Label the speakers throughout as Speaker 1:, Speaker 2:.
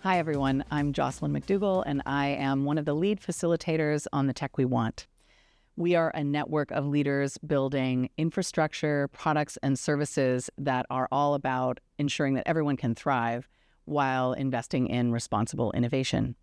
Speaker 1: Hi, everyone. I'm Jocelyn McDougall, and I am one of the lead facilitators on the Tech We Want. We are a network of leaders building infrastructure, products, and services that are all about ensuring that everyone can thrive while investing in responsible innovation.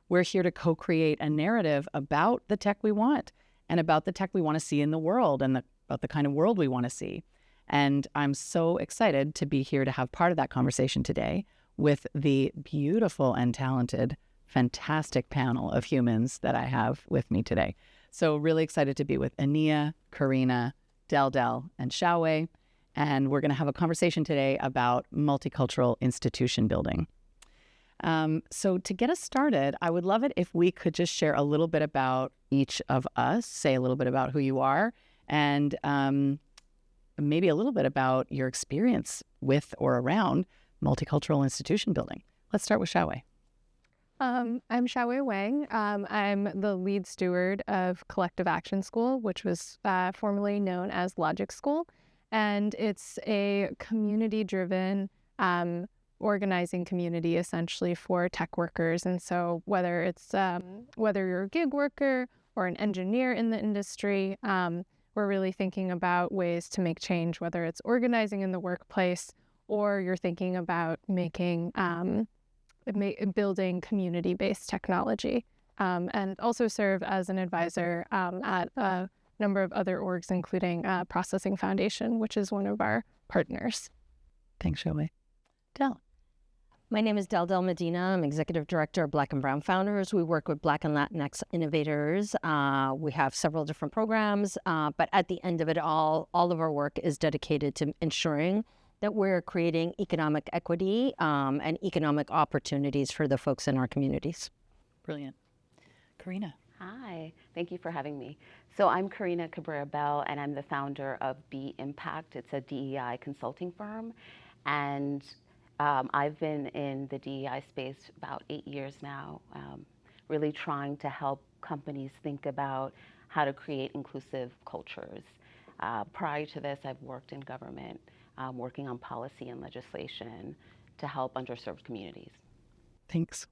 Speaker 1: We're here to co-create a narrative about the tech we want and about the tech we want to see in the world and about the kind of world we want to see. And I'm so excited to be here to have part of that conversation today with the beautiful and talented, fantastic panel of humans that I have with me today. So really excited to be with Ania, Karina, Del, and Xiaowei. And we're going to have a conversation today about multicultural institution building. So to get us started, I would love it if we could just share a little bit about each of us, say a little bit about who you are, and maybe a little bit about your experience with or around multicultural institution building. Let's start with Xiaowei.
Speaker 2: I'm Xiaowei Wang. I'm the lead steward of Collective Action School, which was formerly known as Logic School. And it's a community-driven organizing community, essentially, for tech workers. And so whether you're a gig worker or an engineer in the industry, we're really thinking about ways to make change, whether it's organizing in the workplace or you're thinking about building community-based technology, and also serve as an advisor at a number of other orgs, including Processing Foundation, which is one of our partners.
Speaker 1: Thanks, Xiaowei. Del.
Speaker 3: My name is Del Medina. I'm Executive Director of Black and Brown Founders. We work with Black and Latinx innovators. We have several different programs, but at the end of it all of our work is dedicated to ensuring that we're creating economic equity and economic opportunities for the folks in our communities.
Speaker 1: Brilliant. Karina.
Speaker 4: Hi, thank you for having me. So I'm Karina Cabrera-Bell, and I'm the founder of Be Impact. It's a DEI consulting firm, and I've been in the DEI space about 8 years now, really trying to help companies think about how to create inclusive cultures. Prior to this, I've worked in government, working on policy and legislation to help underserved communities.
Speaker 1: Thanks.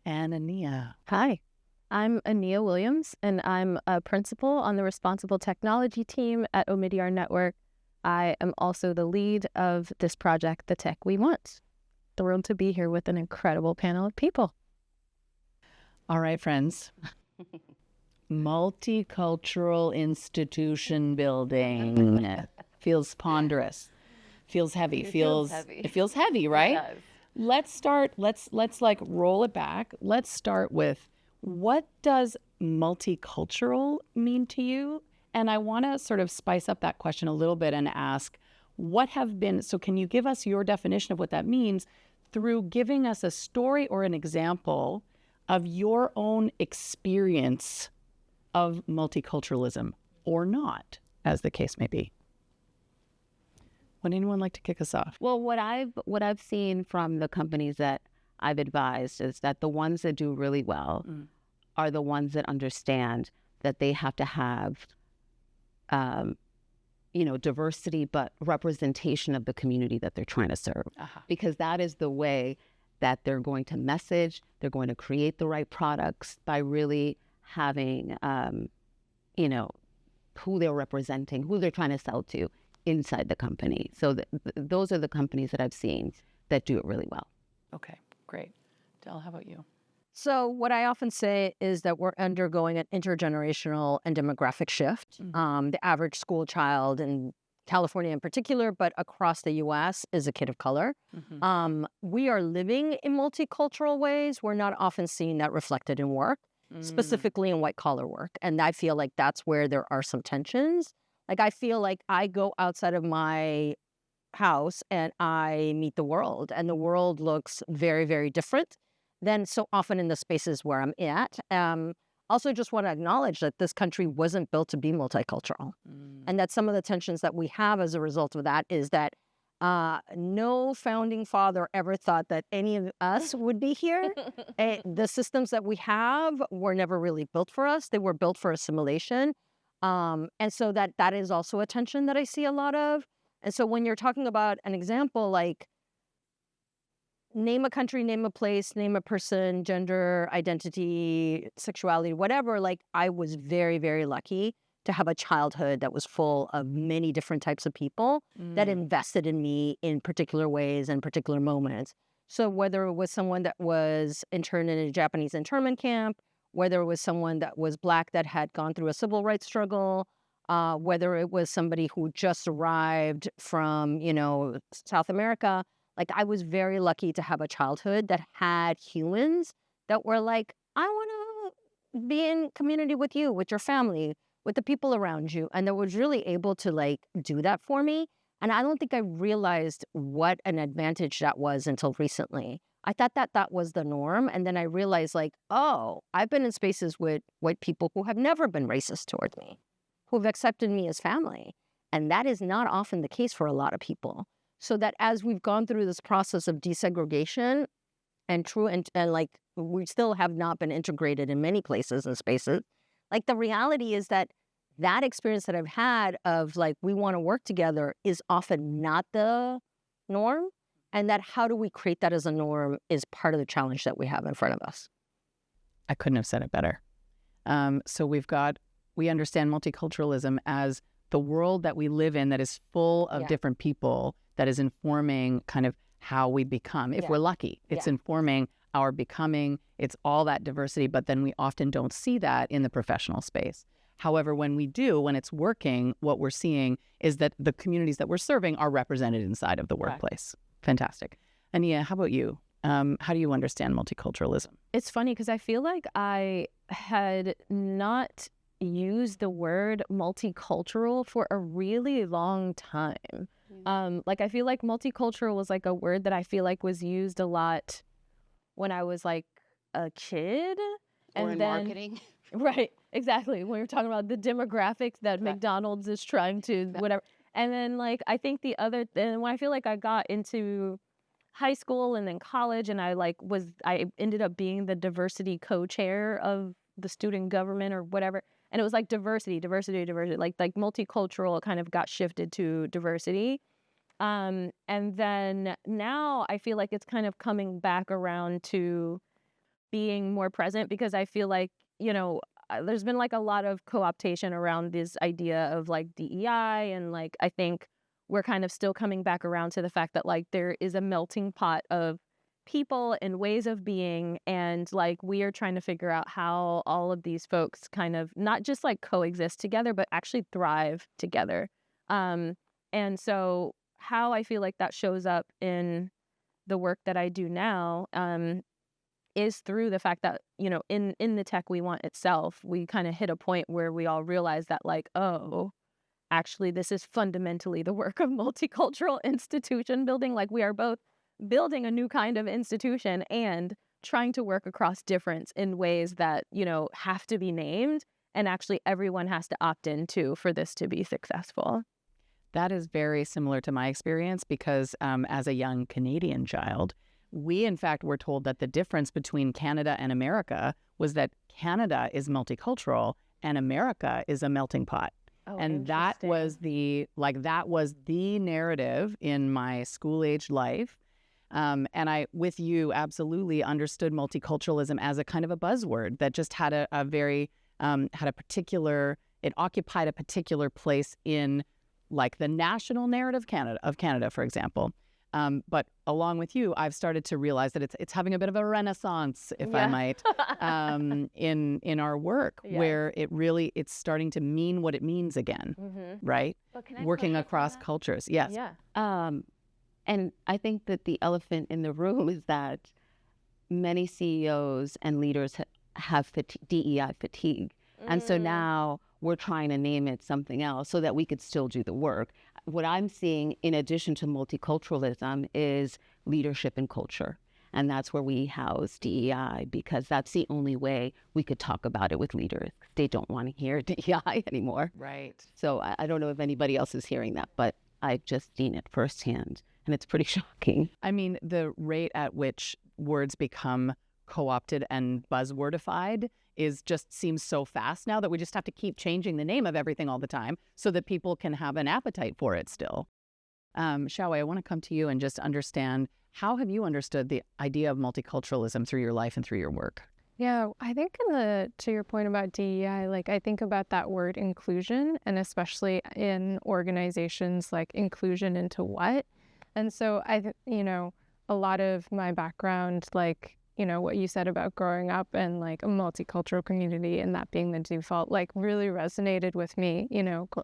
Speaker 1: And Ania.
Speaker 5: Hi, I'm Ania Williams, and I'm a principal on the Responsible Technology team at Omidyar Network. I am also the lead of this project, The Tech We Want. Thrilled to be here with an incredible panel of people.
Speaker 1: All right, friends. Multicultural institution building feels ponderous, feels heavy, It feels heavy, right?
Speaker 4: It does.
Speaker 1: Let's start, let's like roll it back. Let's start with, what does multicultural mean to you? And I want to sort of spice up that question a little bit and ask, so can you give us your definition of what that means through giving us a story or an example of your own experience of multiculturalism, or not, as the case may be? Would anyone like to kick us off?
Speaker 6: Well, what I've seen from the companies that I've advised is that the ones that do really well are the ones that understand that they have to have diversity, but representation of the community that they're trying to serve. Because that is the way that they're going to message, they're going to create the right products by really having, who they're representing, who they're trying to sell to inside the company. So those are the companies that I've seen that do it really well.
Speaker 1: Okay, great. Del, how about you?
Speaker 3: So what I often say is that we're undergoing an intergenerational and demographic shift. The average school child in California in particular, but across the U.S. is a kid of color. We are living in multicultural ways. We're not often seeing that reflected in work, specifically in white-collar work. And I feel like that's where there are some tensions. Like, I feel like I go outside of my house and I meet the world, and the world looks very, very different than so often in the spaces where I'm at. Also just want to acknowledge that this country wasn't built to be multicultural, and that some of the tensions that we have as a result of that is that no founding father ever thought that any of us would be here. The systems that we have were never really built for us. They were built for assimilation. And so that is also a tension that I see a lot of. And so when you're talking about an example like name a country, name a place, name a person, gender, identity, sexuality, whatever. Like, I was very, very lucky to have a childhood that was full of many different types of people that invested in me in particular ways and particular moments. So whether it was someone that was interned in a Japanese internment camp, whether it was someone that was Black that had gone through a civil rights struggle, whether it was somebody who just arrived from, South America, like, I was very lucky to have a childhood that had humans that were like, I want to be in community with you, with your family, with the people around you. And that was really able to, like, do that for me. And I don't think I realized what an advantage that was until recently. I thought that was the norm. And then I realized, like, oh, I've been in spaces with white people who have never been racist towards me, who have accepted me as family. And that is not often the case for a lot of people. So that as we've gone through this process of desegregation and like, we still have not been integrated in many places and spaces, like, the reality is that experience that I've had of, like, we want to work together is often not the norm. And that how do we create that as a norm is part of the challenge that we have in front of us.
Speaker 1: I couldn't have said it better. So we understand multiculturalism as the world that we live in that is full of different people, that is informing kind of how we become. If we're lucky, it's informing our becoming. It's all that diversity, but then we often don't see that in the professional space. However, when we do, when it's working, what we're seeing is that the communities that we're serving are represented inside of the workplace. Fantastic. Ania, how about you? How do you understand multiculturalism?
Speaker 5: It's funny because I feel like I had not used the word multicultural for a really long time. Like, I feel like multicultural was like a word that I feel like was used a lot when I was like a kid.
Speaker 6: Or in marketing.
Speaker 5: Right, exactly. When you're talking about the demographics that McDonald's is trying to whatever. And then, like, I think then when I feel like I got into high school and then college, and I ended up being the diversity co-chair of the student government or whatever. And it was like diversity. Like multicultural kind of got shifted to diversity. And then now I feel like it's kind of coming back around to being more present, because I feel like, there's been like a lot of co-optation around this idea of like DEI, and like I think we're kind of still coming back around to the fact that like there is a melting pot of people and ways of being, and like we are trying to figure out how all of these folks kind of not just like coexist together but actually thrive together. And so how I feel like that shows up in the work that I do now is through the fact that, in the tech we want itself, we kind of hit a point where we all realize that like, oh, actually, this is fundamentally the work of multicultural institution building. Like, we are both building a new kind of institution and trying to work across difference in ways that, have to be named, and actually everyone has to opt in too for this to be successful.
Speaker 1: That is very similar to my experience because as a young Canadian child, we, in fact, were told that the difference between Canada and America was that Canada is multicultural and America is a melting pot.
Speaker 5: Oh,
Speaker 1: and that was the narrative in my school-age life. And I, with you, absolutely understood multiculturalism as a kind of a buzzword that just had it occupied a particular place in like the national narrative of Canada, for example. But along with you, I've started to realize that it's having a bit of a renaissance, if I might, in our work, where it's starting to mean what it means again, right? Working across cultures. Yes.
Speaker 6: Yeah. And I think that the elephant in the room is that many CEOs and leaders have DEI fatigue. And so now we're trying to name it something else so that we could still do the work. What I'm seeing, in addition to multiculturalism, is leadership and culture. And that's where we house DEI, because that's the only way we could talk about it with leaders. They don't want to hear DEI anymore.
Speaker 1: Right.
Speaker 6: So I don't know if anybody else is hearing that, but I've just seen it firsthand. And it's pretty shocking.
Speaker 1: I mean, the rate at which words become co-opted and buzzwordified seems so fast now that we just have to keep changing the name of everything all the time so that people can have an appetite for it still. Xiaowei, I want to come to you and just understand How have you understood the idea of multiculturalism through your life and through your work?
Speaker 2: Yeah, I think to your point about DEI, like I think about that word inclusion, and especially in organizations, like inclusion into what? And so a lot of my background, like, what you said about growing up in like a multicultural community and that being the default, like really resonated with me,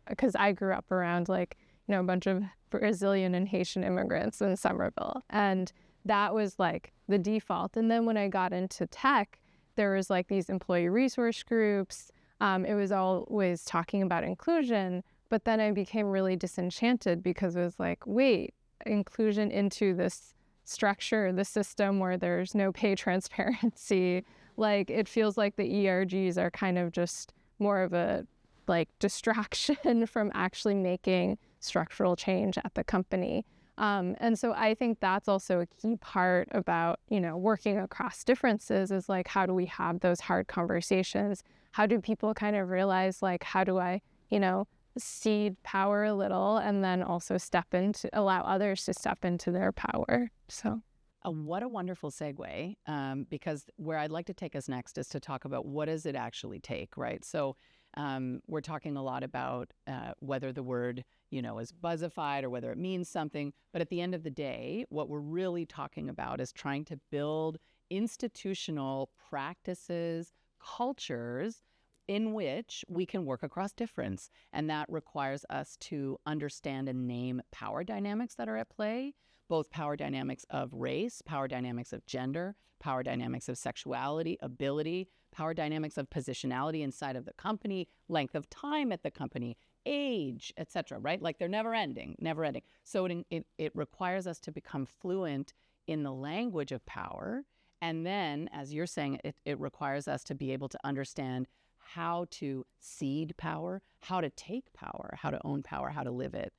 Speaker 2: because I grew up around like, a bunch of Brazilian and Haitian immigrants in Somerville. And that was like the default. And then when I got into tech, there was like these employee resource groups. It was always talking about inclusion, but then I became really disenchanted because it was like, wait, inclusion into this structure, the system where there's no pay transparency. Like it feels like the ERGs are kind of just more of a like distraction from actually making structural change at the company. And so I think that's also a key part about, working across differences is like, how do we have those hard conversations? How do people kind of realize like, how do I, cede power a little and then also allow others to step into their power. So.
Speaker 1: What a wonderful segue, because where I'd like to take us next is to talk about what does it actually take, right? So we're talking a lot about whether the word, is buzzified or whether it means something. But at the end of the day, what we're really talking about is trying to build institutional practices, cultures in which we can work across difference. And that requires us to understand and name power dynamics that are at play, both power dynamics of race, power dynamics of gender, power dynamics of sexuality, ability, power dynamics of positionality inside of the company, length of time at the company, age, etc., right? Like they're never ending. So it requires us to become fluent in the language of power. And then, as you're saying, it requires us to be able to understand how to cede power, how to take power, how to own power, how to live it.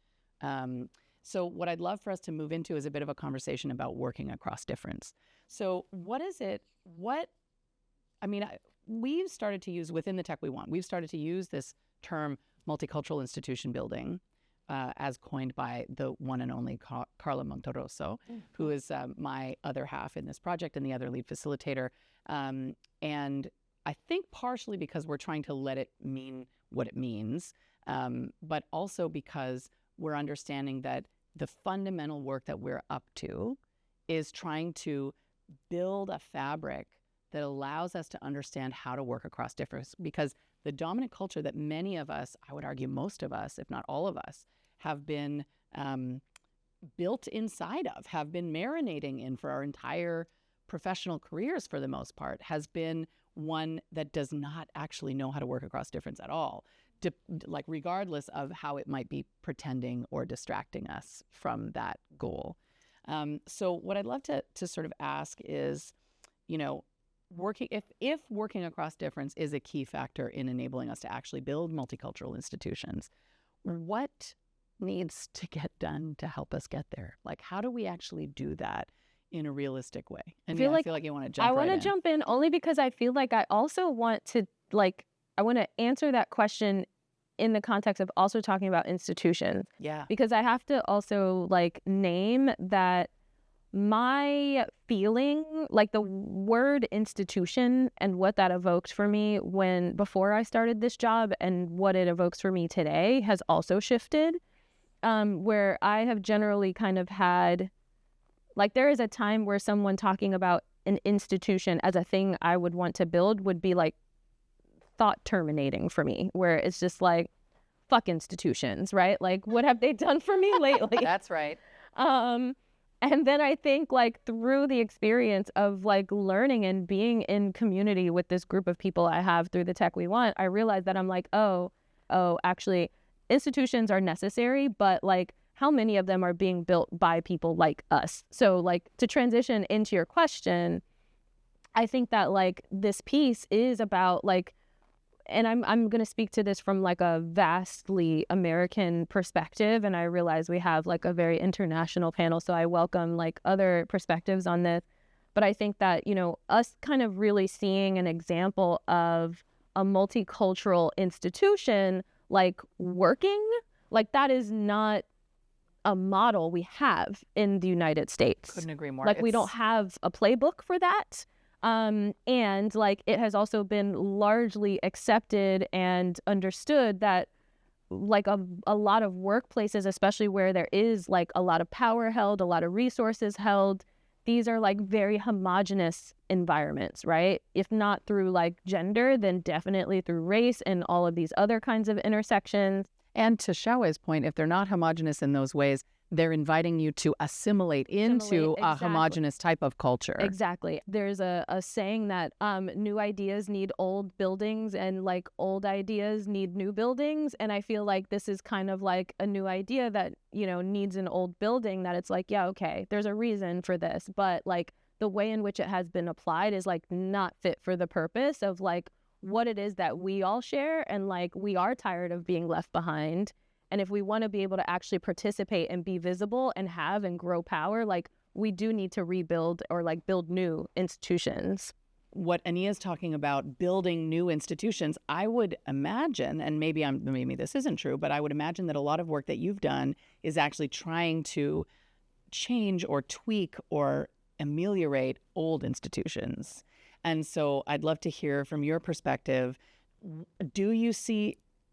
Speaker 1: So what I'd love for us to move into is a bit of a conversation about working across difference. So what is it, we've started to use within the Tech We Want, we've started to use this term multicultural institution building as coined by the one and only Carla Monterosso, who is my other half in this project and the other lead facilitator. And I think partially because we're trying to let it mean what it means, but also because we're understanding that the fundamental work that we're up to is trying to build a fabric that allows us to understand how to work across difference. Because the dominant culture that many of us, I would argue most of us, if not all of us, have been built inside of, have been marinating in for our entire professional careers for the most part, has been one that does not actually know how to work across difference at all, like regardless of how it might be pretending or distracting us from that goal. So what I'd love to sort of ask is, if working across difference is a key factor in enabling us to actually build multicultural institutions, what needs to get done to help us get there? Like, how do we actually do that in a realistic way? And I feel like you want to jump
Speaker 5: I want
Speaker 1: right
Speaker 5: to
Speaker 1: in.
Speaker 5: jump in only because I feel like I also want to, I want to answer that question in the context of also talking about institutions.
Speaker 1: Yeah.
Speaker 5: Because I have to also name that my feeling, like the word institution and what that evoked for me before I started this job and what it evokes for me today has also shifted, where I have generally kind of had, there is a time where someone talking about an institution as a thing I would want to build would be thought terminating for me, where it's just fuck institutions, right? What have they done for me lately?
Speaker 1: That's right.
Speaker 5: And then I think through the experience of learning and being in community with this group of people I have through the Tech We Want, I realized that I'm actually institutions are necessary, but how many of them are being built by people like us? So to transition into your question, I think that this piece is about and I'm going to speak to this from a vastly American perspective. And I realize we have a very international panel, so I welcome other perspectives on this. But I think that, us kind of really seeing an example of a multicultural institution working, that is not a model we have in the United States.
Speaker 1: Couldn't agree more.
Speaker 5: Like, we don't have a playbook for that. And like, it has also been largely accepted and understood that like a lot of workplaces, especially where there is like a lot of power held, a lot of resources held, these are like very homogenous environments, right? If not through like gender, then definitely through race and all of these other kinds of intersections.
Speaker 1: And to Xiaowe's point, if they're not homogenous in those ways, they're inviting you to assimilate into a homogenous type of culture.
Speaker 5: Exactly. There's a saying that new ideas need old buildings and like old ideas need new buildings. And I feel like this is kind of like a new idea that, you know, needs an old building, that it's like, yeah, okay, there's a reason for this. But like the way in which it has been applied is like not fit for the purpose of like what it is that we all share. And like, we are tired of being left behind. And if we want to be able to actually participate and be visible and have and grow power, like we do need to rebuild or like build new institutions.
Speaker 1: What Ania's talking about, building new institutions, I would imagine, and maybe this isn't true, but I would imagine that a lot of work that you've done is actually trying to change or tweak or ameliorate old institutions. And so I'd love to hear from your perspective,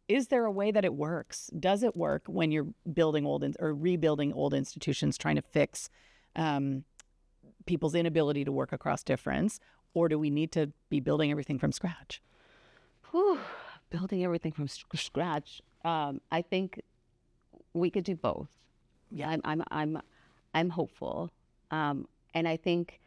Speaker 1: is there a way that it works? Does it work when you're building or rebuilding old institutions, trying to fix people's inability to work across difference? Or do we need to be building everything from scratch?
Speaker 6: Building everything from scratch. I think we could do both.
Speaker 1: Yeah,
Speaker 6: I'm hopeful, and I think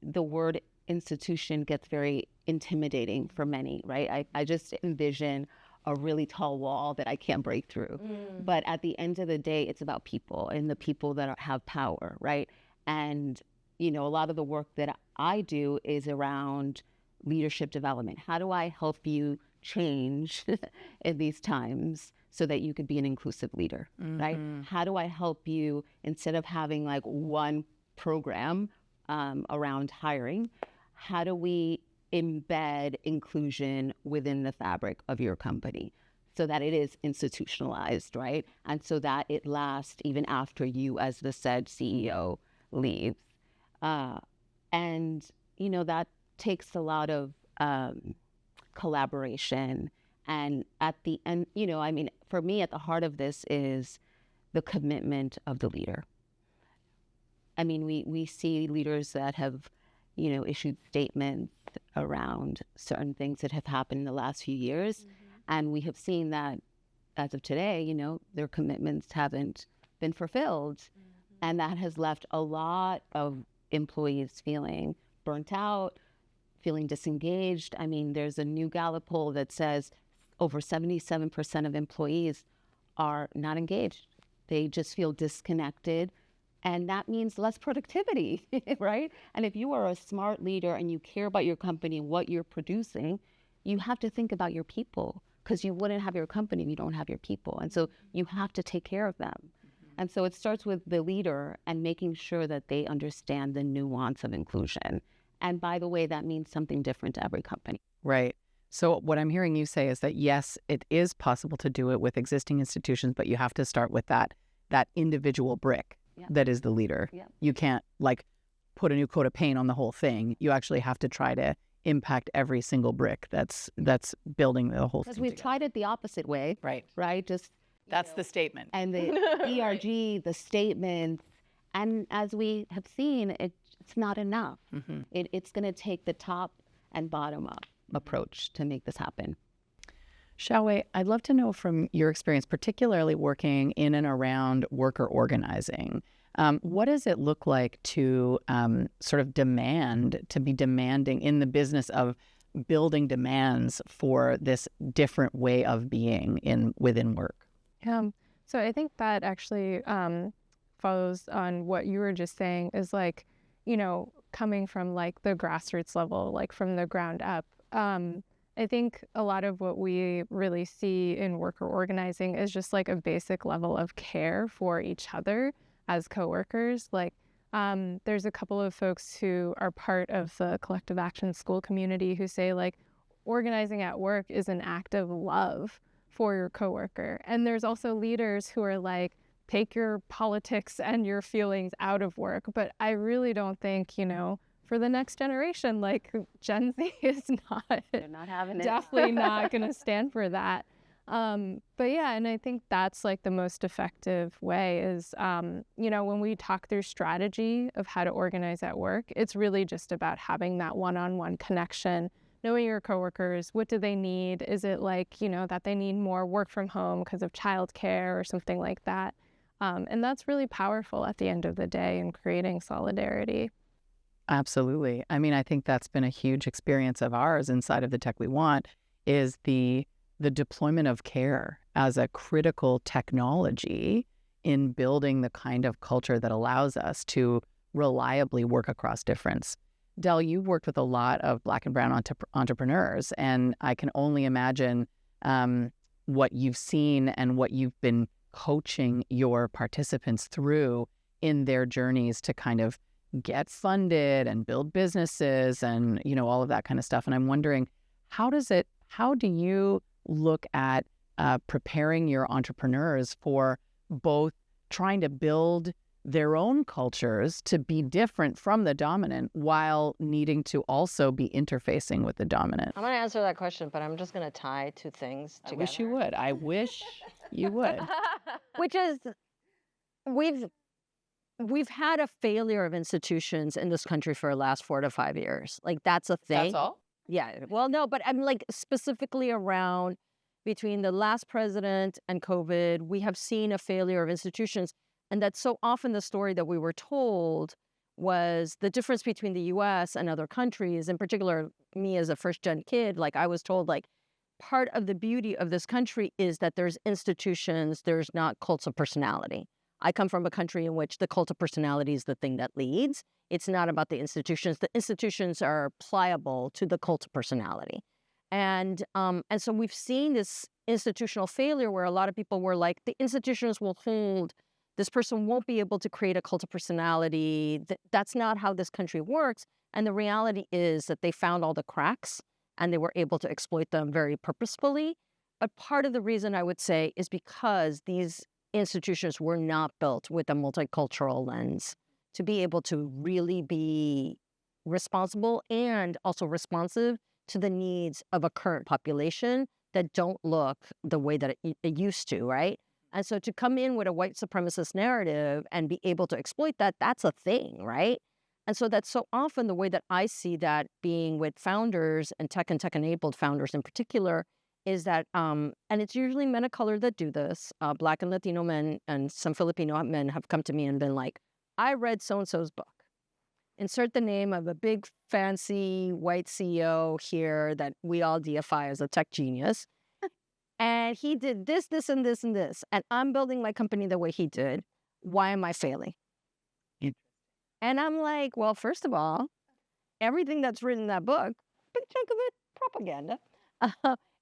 Speaker 6: the word institution gets very intimidating for many, right? I just envision a really tall wall that I can't break through. But at the end of the day, it's about people and the people that have power, right? And, you know, a lot of the work that I do is around leadership development. How do I help you change in these times so that you could be an inclusive leader, right? How do I help you, instead of having like one program around hiring, how do we embed inclusion within the fabric of your company so that it is institutionalized, right? And so that it lasts even after you as the said CEO leaves. And, you know, that takes a lot of collaboration. And at the end, you know, I mean, for me, at the heart of this is the commitment of the leader. I mean, we see leaders that have, you know, issued statements around certain things that have happened in the last few years. And we have seen that as of today, you know, their commitments haven't been fulfilled. And that has left a lot of employees feeling burnt out, feeling disengaged. I mean, there's a new Gallup poll that says over 77% of employees are not engaged. They just feel disconnected. And that means less productivity, right? And if you are a smart leader and you care about your company and what you're producing, you have to think about your people, because you wouldn't have your company if you don't have your people. And so you have to take care of them. And so it starts with the leader and making sure that they understand the nuance of inclusion. And by the way, that means something different to every company.
Speaker 1: Right. So what I'm hearing you say is that, yes, it is possible to do it with existing institutions, but you have to start with that individual brick. Yeah. That is the leader. Yeah. You can't like put a new coat of paint on the whole thing. You actually have to try to impact every single brick that's building the whole thing.
Speaker 6: Because we've tried it the opposite way.
Speaker 1: Right.
Speaker 6: Right. Just
Speaker 1: that's the statement.
Speaker 6: And the ERG, the statements. And as we have seen, it's not enough. It's going to take the top and bottom up approach to make this happen.
Speaker 1: Xiaowei, I'd love to know from your experience, particularly working in and around worker organizing, what does it look like to sort of be demanding in the business of building demands for this different way of being within work?
Speaker 2: So I think that actually follows on what you were just saying, is like, you know, coming from like the grassroots level, like from the ground up. I think a lot of what we really see in worker organizing is just like a basic level of care for each other as coworkers. Like there's a couple of folks who are part of the collective action school community who say like organizing at work is an act of love for your coworker. And there's also leaders who are like, take your politics and your feelings out of work. But I really don't think, for the next generation, like Gen Z is not,
Speaker 4: They're not having it.
Speaker 2: definitely not going to stand for that. But yeah, and I think that's like the most effective way is, when we talk through strategy of how to organize at work, it's really just about having that one-on-one connection, knowing your coworkers, what do they need? Is it like, that they need more work from home because of childcare or something like that? And that's really powerful at the end of the day in creating solidarity.
Speaker 1: Absolutely. I mean, I think that's been a huge experience of ours inside of the Tech We Want is the deployment of care as a critical technology in building the kind of culture that allows us to reliably work across difference. Del, you've worked with a lot of Black and brown entrepreneurs, and I can only imagine what you've seen and what you've been coaching your participants through in their journeys to kind of get funded and build businesses and, all of that kind of stuff. And I'm wondering, how do you look at preparing your entrepreneurs for both trying to build their own cultures to be different from the dominant while needing to also be interfacing with the dominant?
Speaker 3: I'm going to answer that question, but I'm just going to tie two things together.
Speaker 1: I wish you would. I wish you would.
Speaker 3: Which is, we've had a failure of institutions in this country for the last 4 to 5 years. Like, that's a thing.
Speaker 1: That's all?
Speaker 3: Yeah. Well, no, but I'm like specifically around between the last president and COVID, we have seen a failure of institutions. And that's so often the story that we were told was the difference between the US and other countries, in particular, me as a first-gen kid, like I was told, like, part of the beauty of this country is that there's institutions, there's not cults of personality. I come from a country in which the cult of personality is the thing that leads. It's not about the institutions. The institutions are pliable to the cult of personality. And so we've seen this institutional failure where a lot of people were like, the institutions will hold, this person won't be able to create a cult of personality. That's not how this country works. And the reality is that they found all the cracks and they were able to exploit them very purposefully. But part of the reason I would say is because these institutions were not built with a multicultural lens to be able to really be responsible and also responsive to the needs of a current population that don't look the way that it used to, right? And so to come in with a white supremacist narrative and be able to exploit that, that's a thing, right? And so that's so often the way that I see that being with founders and tech-enabled founders in particular is that, and it's usually men of color that do this, Black and Latino men and some Filipino men have come to me and been like, I read so-and-so's book. Insert the name of a big, fancy white CEO here that we all deify as a tech genius. And he did this, this, and this, and this. And I'm building my company the way he did. Why am I failing? And I'm like, well, first of all, everything that's written in that book, big chunk of it, propaganda.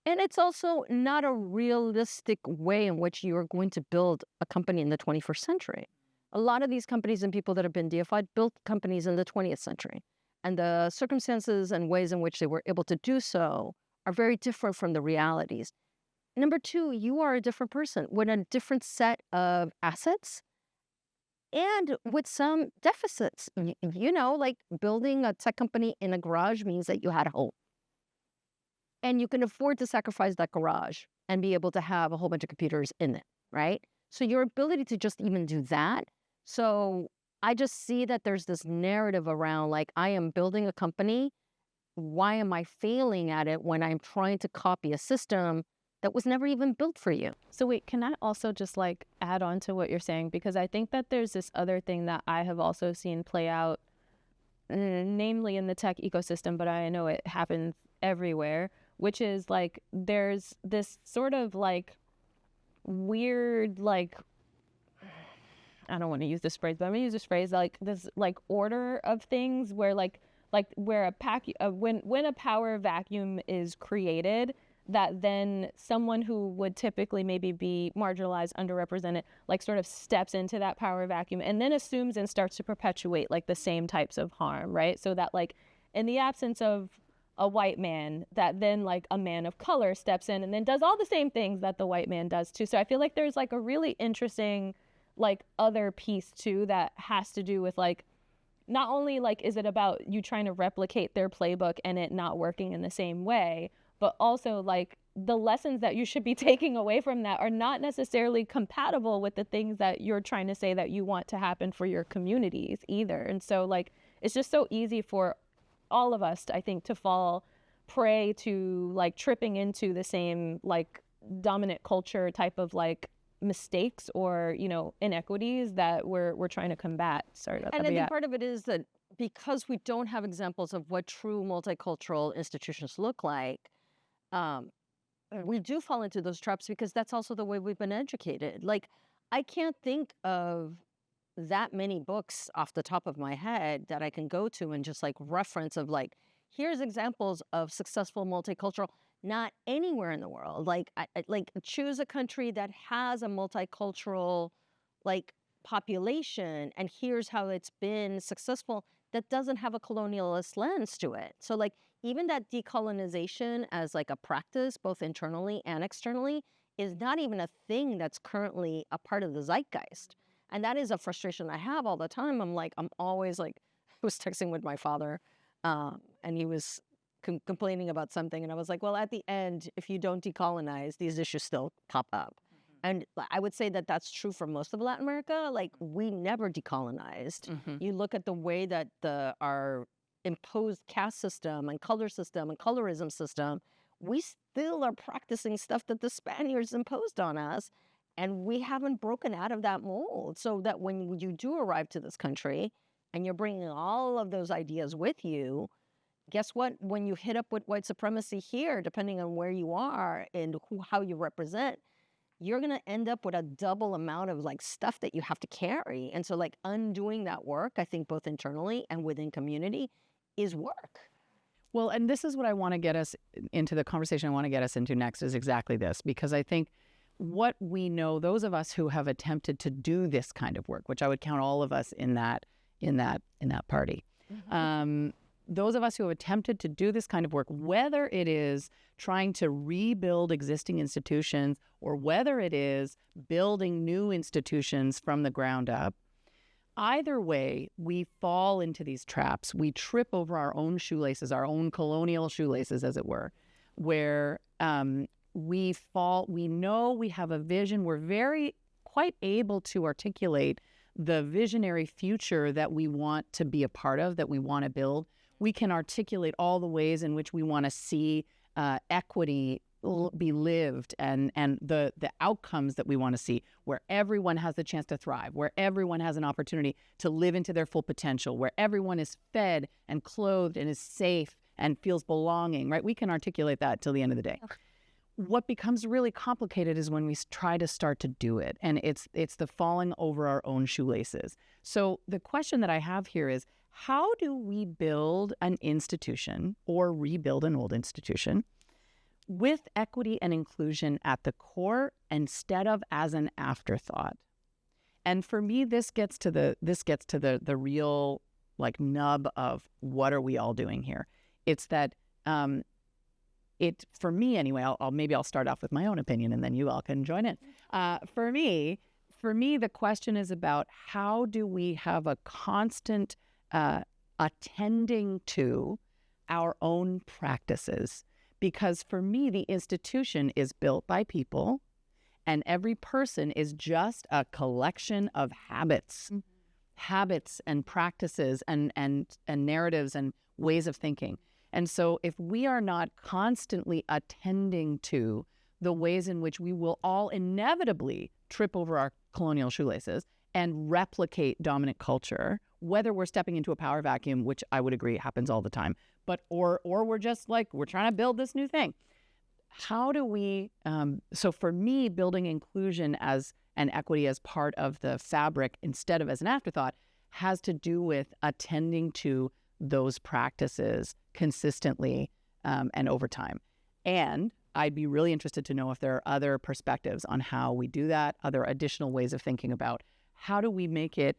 Speaker 3: And it's also not a realistic way in which you are going to build a company in the 21st century. A lot of these companies and people that have been deified built companies in the 20th century. And the circumstances and ways in which they were able to do so are very different from the realities. Number two, you are a different person with a different set of assets and with some deficits. Like building a tech company in a garage means that you had a home. And you can afford to sacrifice that garage and be able to have a whole bunch of computers in it, right? So your ability to just even do that. So I just see that there's this narrative around like, I am building a company. Why am I failing at it when I'm trying to copy a system that was never even built for you?
Speaker 5: So wait, can I also just like add on to what you're saying? Because I think that there's this other thing that I have also seen play out, namely in the tech ecosystem, but I know it happens everywhere, which is like, there's this sort of like weird, like, I don't want to use this phrase, but I'm gonna use this phrase, like this like order of things where like where when a power vacuum is created, that then someone who would typically maybe be marginalized, underrepresented, like sort of steps into that power vacuum and then assumes and starts to perpetuate like the same types of harm, right? So that like in the absence of a white man, that then like a man of color steps in and then does all the same things that the white man does too. So I feel like there's like a really interesting like other piece too that has to do with like, not only like is it about you trying to replicate their playbook and it not working in the same way, but also like the lessons that you should be taking away from that are not necessarily compatible with the things that you're trying to say that you want to happen for your communities either. And so like it's just so easy for all of us, I think, to fall prey to like tripping into the same like dominant culture type of like mistakes or, you know, inequities that we're trying to combat. Sorry about that.
Speaker 3: And I think part of it is that because we don't have examples of what true multicultural institutions look like, we do fall into those traps because that's also the way we've been educated. Like, I can't think of that many books off the top of my head that I can go to and just like reference of like, here's examples of successful multicultural. Not anywhere in the world. Like, like choose a country that has a multicultural, like, population, and here's how it's been successful. That doesn't have a colonialist lens to it. So, like, even that decolonization as like a practice, both internally and externally, is not even a thing that's currently a part of the zeitgeist. And that is a frustration I have all the time. I'm always like, I was texting with my father, and he was complaining about something, and I was like, well, at the end, if you don't decolonize, these issues still pop up. And I would say that that's true for most of Latin America. Like, we never decolonized. You look at the way that our imposed caste system and color system and colorism system, we still are practicing stuff that the Spaniards imposed on us, and we haven't broken out of that mold. So that when you do arrive to this country and you're bringing all of those ideas with you, guess what? When you hit up with white supremacy here, depending on where you are and how you represent, you're going to end up with a double amount of like stuff that you have to carry. And so like undoing that work, I think both internally and within community is work.
Speaker 1: Well, and this is what I want to get us into, the conversation I want to get us into next is exactly this, because I think what we know, those of us who have attempted to do this kind of work, which I would count all of us in that party, those of us who have attempted to do this kind of work, whether it is trying to rebuild existing institutions or whether it is building new institutions from the ground up, either way, we fall into these traps. We trip over our own shoelaces, our own colonial shoelaces, as it were, where we know we have a vision. We're quite able to articulate the visionary future that we want to be a part of, that we want to build. We can articulate all the ways in which we want to see equity be lived and the outcomes that we want to see, where everyone has the chance to thrive, where everyone has an opportunity to live into their full potential, where everyone is fed and clothed and is safe and feels belonging, right? We can articulate that till the end of the day. What becomes really complicated is when we try to start to do it, and it's the falling over our own shoelaces. So the question that I have here is, how do we build an institution or rebuild an old institution with equity and inclusion at the core instead of as an afterthought? And for me, this gets to the real like nub of what are we all doing here? It's that for me anyway, I'll start off with my own opinion and then you all can join in. For me, the question is about how do we have a constant attending to our own practices? Because for me, the institution is built by people, and every person is just a collection of habits and practices and narratives and ways of thinking. And so if we are not constantly attending to the ways in which we will all inevitably trip over our colonial shoelaces and replicate dominant culture, whether we're stepping into a power vacuum, which I would agree happens all the time, but or we're just like, we're trying to build this new thing. How do we, so for me, building inclusion and equity as part of the fabric instead of as an afterthought has to do with attending to those practices consistently and over time. And I'd be really interested to know if there are other perspectives on how we do that, other additional ways of thinking about how do we make it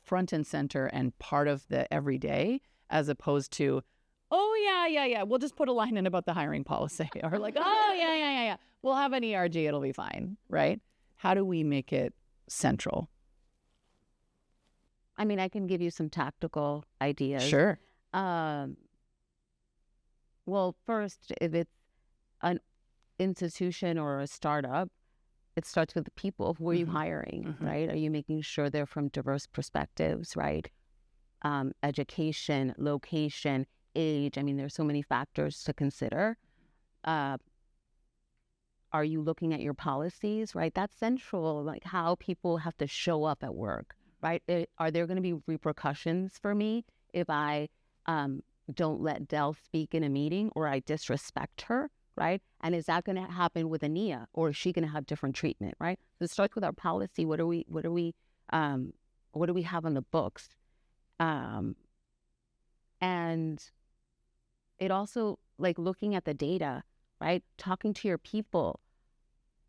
Speaker 1: front and center and part of the everyday, as opposed to, oh, yeah, we'll just put a line in about the hiring policy, or like, oh, yeah, we'll have an ERG, it'll be fine, right? How do we make it central?
Speaker 6: I mean, I can give you some tactical ideas.
Speaker 1: Sure.
Speaker 6: Well, first, if it's an institution or a startup, it starts with the people. Who are you hiring, right? Are you making sure they're from diverse perspectives, right? Education, location, age. I mean, there's so many factors to consider. Are you looking at your policies, right? That's central, like how people have to show up at work, right? Are there going to be repercussions for me if I don't let Dell speak in a meeting or I disrespect her, right? And is that going to happen with Ania, or is she going to have different treatment, right? So it starts with our policy. What do we have on the books? And it also, like, looking at the data, right? Talking to your people.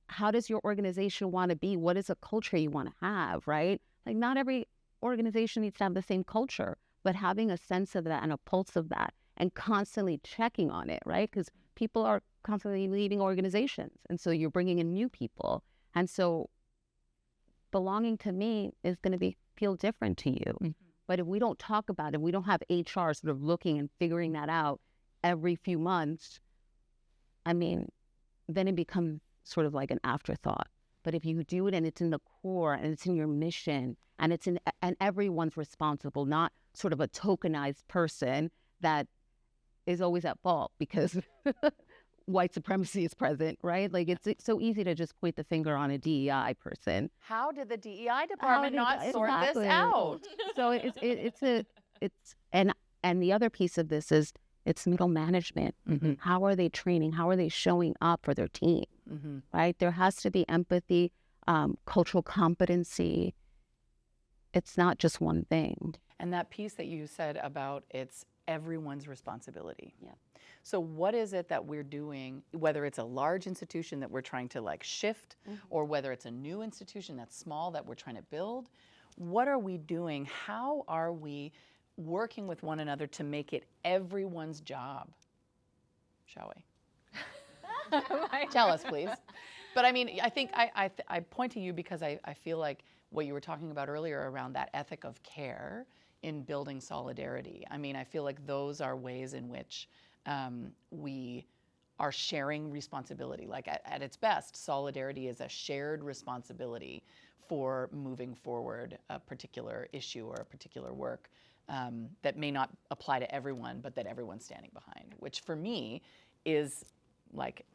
Speaker 6: How does your organization want to be? What is a culture you want to have, right? Like, not every organization needs to have the same culture, but having a sense of that and a pulse of that and constantly checking on it, right? Because people are constantly leaving organizations. And so you're bringing in new people. And so belonging to me is going to feel different to you. But if we don't talk about it, we don't have HR sort of looking and figuring that out every few months, I mean, then it becomes sort of like an afterthought. But if you do it and it's in the core and it's in your mission and and everyone's responsible, not sort of a tokenized person that is always at fault because white supremacy is present, right? Like, it's so easy to just point the finger on a DEI person.
Speaker 1: How did the DEI department not sort this out?
Speaker 6: So and the other piece of this is it's middle management. How are they training? How are they showing up for their team? Right? There has to be empathy, cultural competency. It's not just one thing.
Speaker 1: And that piece that you said about it's everyone's responsibility.
Speaker 6: Yeah.
Speaker 1: So what is it that we're doing, whether it's a large institution that we're trying to like shift, or whether it's a new institution that's small that we're trying to build? What are we doing? How are we working with one another to make it everyone's job? Shall we? Tell us, please. But I mean, I think I point to you because I feel like what you were talking about earlier around that ethic of care in building solidarity. I mean, I feel like those are ways in which we are sharing responsibility. Like at its best, solidarity is a shared responsibility for moving forward a particular issue or a particular work that may not apply to everyone, but that everyone's standing behind, which for me is like,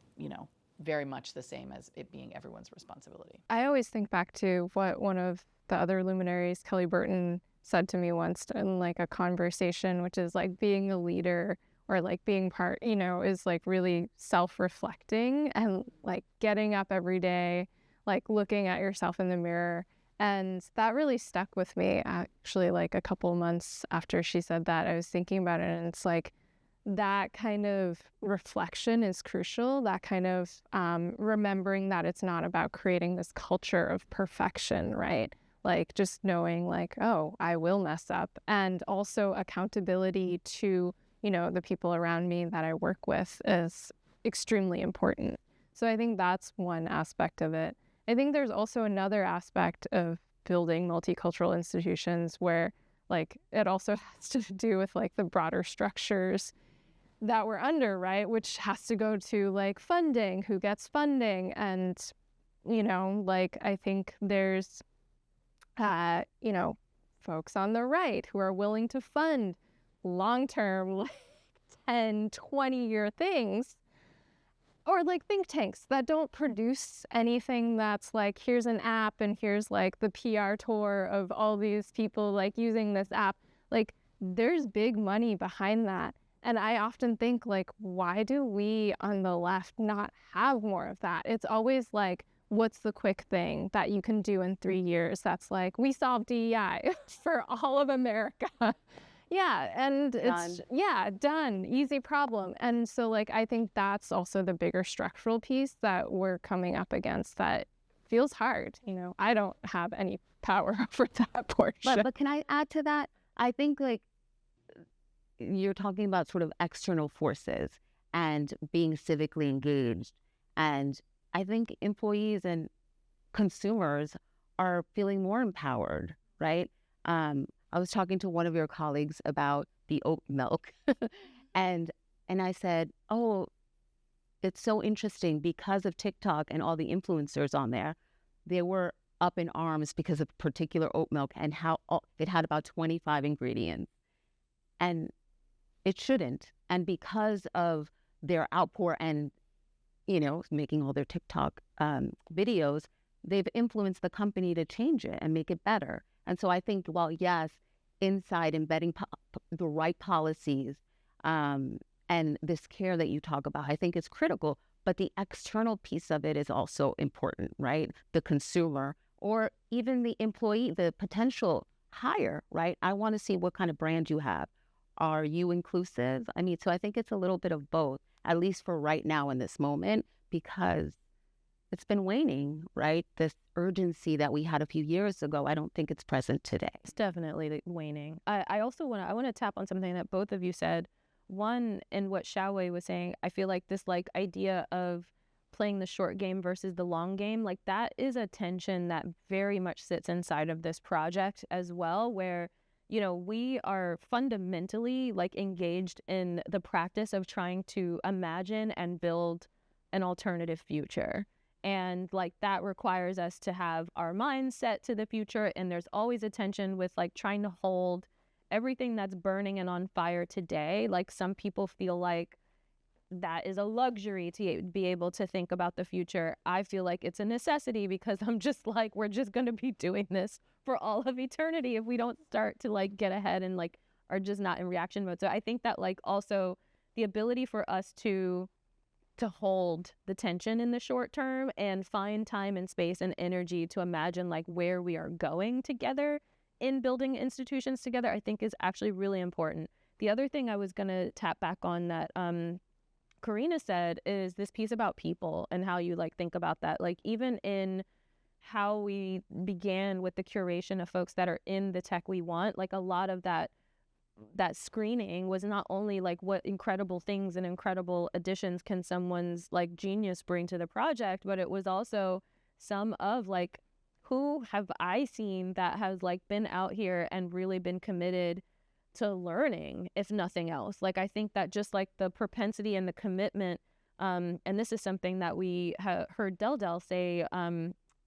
Speaker 1: very much the same as it being everyone's responsibility.
Speaker 2: I always think back to what one of the other luminaries, Kelly Burton, said to me once in like a conversation, which is like being a leader or like being part, is like really self-reflecting and like getting up every day, like looking at yourself in the mirror. And that really stuck with me. Actually, like a couple months after she said that, I was thinking about it, and it's like that kind of reflection is crucial. That kind of remembering that it's not about creating this culture of perfection, right? Like just knowing like, oh, I will mess up. And also accountability to, the people around me that I work with is extremely important. So I think that's one aspect of it. I think there's also another aspect of building multicultural institutions where like it also has to do with like the broader structures that we're under, right? Which has to go to like funding, who gets funding. And, like I think there's, folks on the right who are willing to fund long-term, like 10, 20-year things, or like think tanks that don't produce anything that's like, here's an app and here's like the PR tour of all these people like using this app. Like there's big money behind that. And I often think like, why do we on the left not have more of that? It's always like, what's the quick thing that you can do in 3 years? That's like, we solved DEI for all of America. Yeah, and it's, done, easy problem. And so like, I think that's also the bigger structural piece that we're coming up against that feels hard. I don't have any power over that portion.
Speaker 6: But can I add to that? I think like you're talking about sort of external forces and being civically engaged. And I think employees and consumers are feeling more empowered, right? I was talking to one of your colleagues about the oat milk, and I said, oh, it's so interesting because of TikTok and all the influencers on there. They were up in arms because of particular oat milk and how it had about 25 ingredients. And it shouldn't. And because of their outpour and, making all their TikTok videos, they've influenced the company to change it and make it better. And so I think, while yes, inside embedding the right policies and this care that you talk about, I think is critical. But the external piece of it is also important, right? The consumer or even the employee, the potential hire, right? I want to see what kind of brand you have. Are you inclusive? I mean, so I think it's a little bit of both, at least for right now in this moment, because it's been waning, right? This urgency that we had a few years ago, I don't think it's present today.
Speaker 5: It's definitely waning. I also want to tap on something that both of you said. One, in what Xiaowei was saying, I feel like this idea of playing the short game versus the long game, that is a tension that very much sits inside of this project as well, where we are fundamentally engaged in the practice of trying to imagine and build an alternative future. And that requires us to have our minds set to the future. And there's always a tension with trying to hold everything that's burning and on fire today. Some people feel like that is a luxury to be able to think about the future. I feel like it's a necessity because I'm just we're just going to be doing this for all of eternity if we don't start to get ahead and are just not in reaction mode. So I think that also the ability for us to hold the tension in the short term and find time and space and energy to imagine where we are going together in building institutions together, I think is actually really important. The other thing I was going to tap back on that Karina said is this piece about people and how you think about that. Even in how we began with the curation of folks that are in the tech we want, a lot of that screening was not only what incredible things and incredible additions can someone's genius bring to the project, but it was also some of who have I seen that has been out here and really been committed to learning, if nothing else. I think that just the propensity and the commitment, and this is something that we heard Del say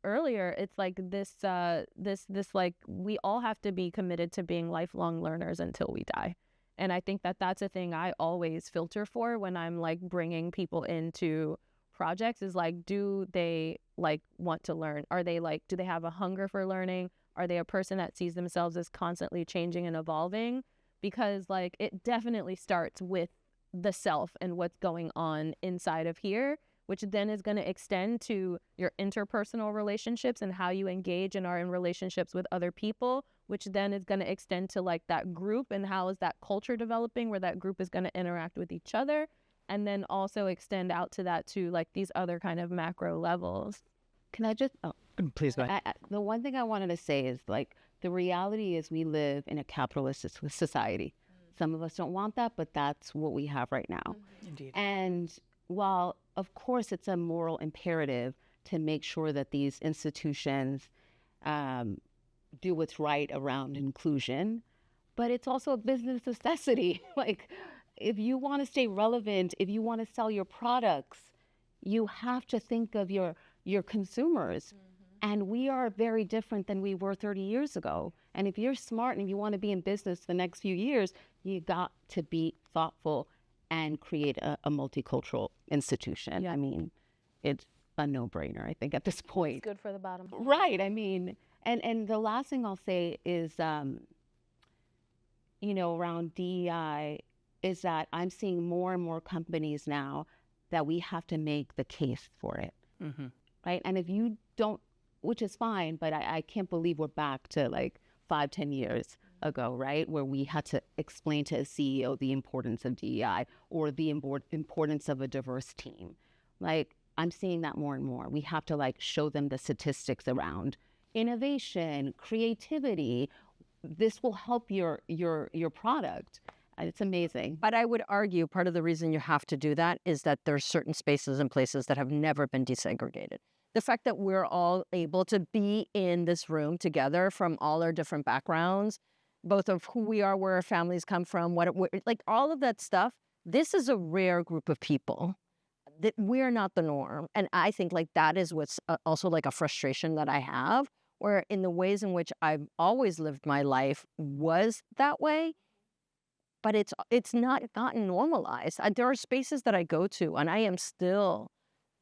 Speaker 5: earlier, it's this we all have to be committed to being lifelong learners until we die. And I think that that's a thing I always filter for when I'm bringing people into projects is do they want to learn? Are they do they have a hunger for learning? Are they a person that sees themselves as constantly changing and evolving? Because it definitely starts with the self and what's going on inside of here, which then is going to extend to your interpersonal relationships and how you engage and are in relationships with other people, which then is going to extend to that group and how is that culture developing where that group is going to interact with each other, and then also extend out to that to these other kind of macro levels.
Speaker 6: Can I just
Speaker 1: please go ahead.
Speaker 6: The one thing I wanted to say is the reality is we live in a capitalist society. Some of us don't want that, but that's what we have right now.
Speaker 1: Indeed.
Speaker 6: And while of course it's a moral imperative to make sure that these institutions do what's right around inclusion, but it's also a business necessity. If you want to stay relevant, if you want to sell your products, you have to think of your consumers. And we are very different than we were 30 years ago. And if you're smart and if you want to be in business the next few years, you got to be thoughtful and create a multicultural institution.
Speaker 5: Yeah.
Speaker 6: I mean, it's a no-brainer, I think, at this point.
Speaker 5: It's good for the bottom.
Speaker 6: Right. I mean, and the last thing I'll say is, around DEI, is that I'm seeing more and more companies now that we have to make the case for it.
Speaker 1: Mm-hmm.
Speaker 6: Right. And if you don't, which is fine, but I can't believe we're back to 5-10 years ago, right? Where we had to explain to a CEO the importance of DEI or the importance of a diverse team. I'm seeing that more and more. We have to show them the statistics around innovation, creativity. This will help your product. It's amazing.
Speaker 3: But I would argue part of the reason you have to do that is that there's certain spaces and places that have never been desegregated. The fact that we're all able to be in this room together from all our different backgrounds both of who we are, where our families come from, like all of that stuff. This is a rare group of people that we're not the norm. And I think like that is what's also like a frustration that I have, where in the ways in which I've always lived my life was that way, but it's not gotten normalized. There are spaces that I go to and I am still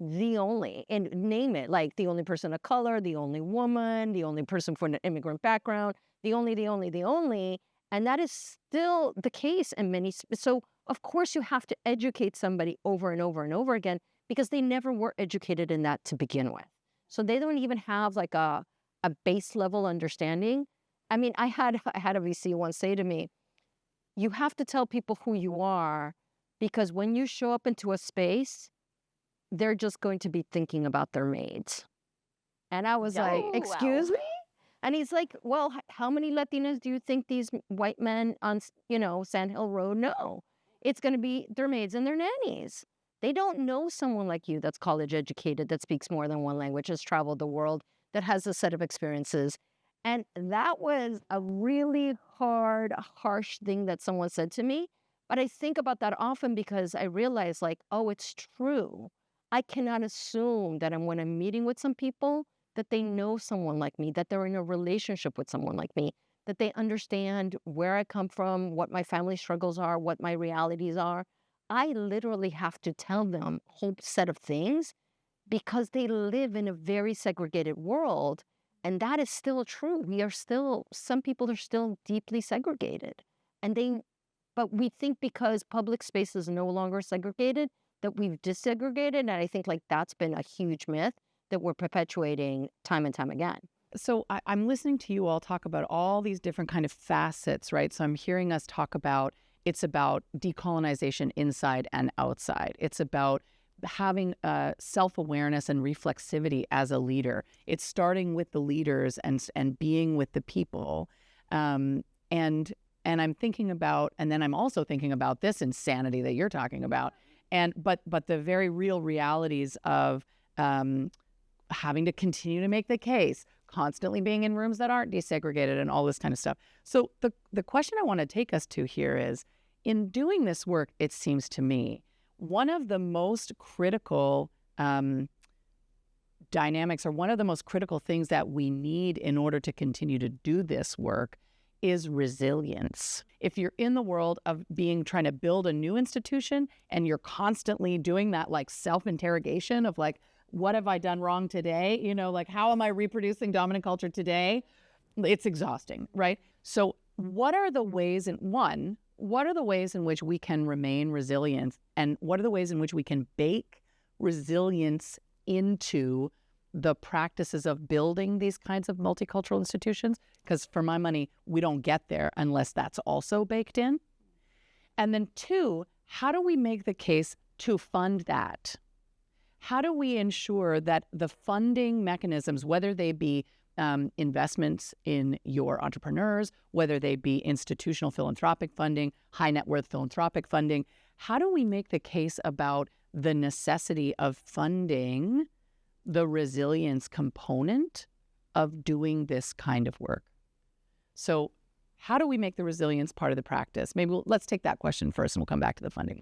Speaker 3: the only, and name it, like the only person of color, the only woman, the only person from an immigrant background, the only, and that is still the case in many. So of course you have to educate somebody over and over and over again because they never were educated in that to begin with. So they don't even have like a base level understanding. I mean, I had a VC once say to me, you have to tell people who you are because when you show up into a space, they're just going to be thinking about their maids. And I was like, excuse me? And he's like, well, how many Latinas do you think these white men on, Sand Hill Road know? It's going to be their maids and their nannies. They don't know someone like you that's college educated, that speaks more than one language, has traveled the world, that has a set of experiences. And that was a really hard, harsh thing that someone said to me. But I think about that often because I realize like, oh, it's true. I cannot assume that when I'm meeting with some people, that they know someone like me, that they're in a relationship with someone like me, that they understand where I come from, what my family struggles are, what my realities are. I literally have to tell them a whole set of things because they live in a very segregated world. And that is still true. Some people are still deeply segregated. But we think because public space is no longer segregated, that we've desegregated. And I think like that's been a huge myth that we're perpetuating time and time again.
Speaker 1: So I'm listening to you all talk about all these different kind of facets, right? So I'm hearing us talk about, it's about decolonization inside and outside. It's about having self-awareness and reflexivity as a leader. It's starting with the leaders and being with the people. And I'm thinking about, and then I'm also thinking about this insanity that you're talking about. But the very real realities of having to continue to make the case, constantly being in rooms that aren't desegregated and all this kind of stuff. So the question I want to take us to here is, in doing this work, it seems to me, one of the most critical dynamics, or one of the most critical things that we need in order to continue to do this work is resilience. If you're in the world of trying to build a new institution and you're constantly doing that like self-interrogation of like, what have I done wrong today? Like, how am I reproducing dominant culture today? It's exhausting, right? So what are the ways in which we can remain resilient, and what are the ways in which we can bake resilience into the practices of building these kinds of multicultural institutions? Because for my money, we don't get there unless that's also baked in. And then two, how do we make the case to fund that? How do we ensure that the funding mechanisms, whether they be investments in your entrepreneurs, whether they be institutional philanthropic funding, high net worth philanthropic funding, how do we make the case about the necessity of funding the resilience component of doing this kind of work? So how do we make the resilience part of the practice? Maybe let's take that question first and we'll come back to the funding